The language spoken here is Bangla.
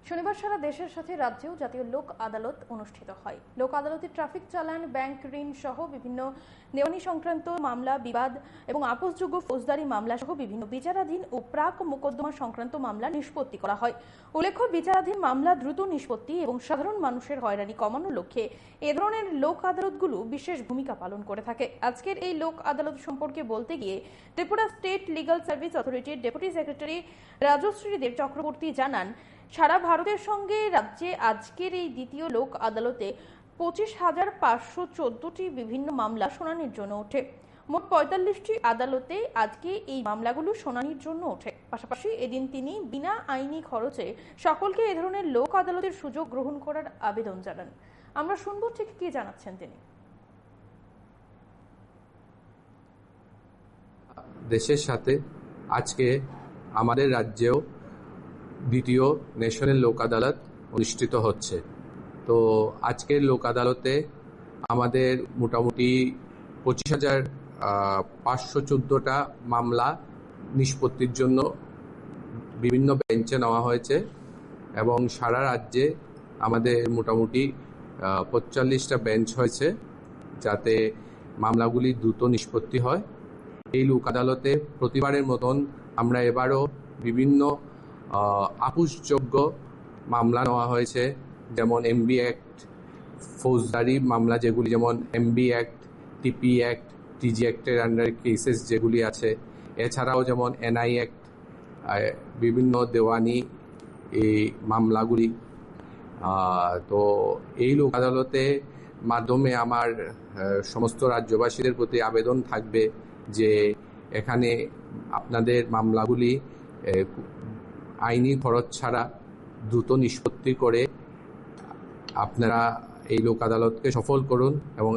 শনিবার সারা দেশের সাথে রাজ্যেও জাতীয় লোক আদালত অনুষ্ঠিত হয়। লোক আদালতে ট্রাফিক চালান, ব্যাংক ঋণ সহ বিভিন্ন দেওয়ানি সংক্রান্ত মামলা, বিবাদ এবং আপোষযোগ্য ফৌজদারি মামলা সহ বিভিন্ন বিচারাধীন ও প্রাক মোকদ্দমা সংক্রান্ত মামলা নিষ্পত্তি করা হয়। উল্লেখ্য, বিচারাধীন মামলা দ্রুত নিষ্পত্তি এবং সাধারণ মানুষের হয়রানি কমানোর লক্ষ্যে এ ধরনের লোক আদালতগুলো বিশেষ ভূমিকা পালন করে থাকে। আজকের এই লোক আদালত সম্পর্কে বলতে গিয়ে ত্রিপুরা স্টেট লিগাল সার্ভিস অথরিটির ডেপুটি সেক্রেটারি রাজশ্রী দেব চক্রবর্তী জানান, সারা ভারতের সঙ্গে রাজ্যে আজকের এই দ্বিতীয় লোক আদালতে 25,514টি বিভিন্ন মামলা শুনানির জন্য ওঠে। মোট 45টি আদালতে আজকে এই মামলাগুলো শুনানির জন্য ওঠে। পাশাপাশি এদিন তিনি বিনা আইনি খরচে সকলকে এ ধরনের লোক আদালতের সুযোগ গ্রহণ করার আবেদন জানান। আমরা শুনবো ঠিক কি জানাচ্ছেন তিনি। দেশের সাথে আজকে আমাদের রাজ্যেও দ্বিতীয় ন্যাশনাল লোক আদালত অনুষ্ঠিত হচ্ছে। তো আজকের লোক আদালতে আমাদের মোটামুটি 25,514টা মামলা নিষ্পত্তির জন্য বিভিন্ন বেঞ্চে নেওয়া হয়েছে এবং সারা রাজ্যে আমাদের মোটামুটি 45টা বেঞ্চ হয়েছে যাতে মামলাগুলি দ্রুত নিষ্পত্তি হয়। এই লোক আদালতে প্রতিবারের মতন আমরা এবারও বিভিন্ন আপোষযোগ্য মামলা নেওয়া হয়েছে, যেমন এমবি অ্যাক্ট, ফৌজদারি মামলা যেগুলি যেমন এমবি অ্যাক্ট, টিপি অ্যাক্ট, টিজি অ্যাক্টের আন্ডার কেসেস যেগুলি আছে, এছাড়াও যেমন এনআই অ্যাক্ট, বিভিন্ন দেওয়ানি এই মামলাগুলি। তো এই লোক আদালতের মাধ্যমে আমার সমস্ত রাজ্যবাসীদের প্রতি আবেদন থাকবে যে এখানে আপনাদের মামলাগুলি আইনি খরচ ছাড়া দ্রুত নিষ্পত্তি করে আপনারা এই লোক আদালতকে সফল করুন এবং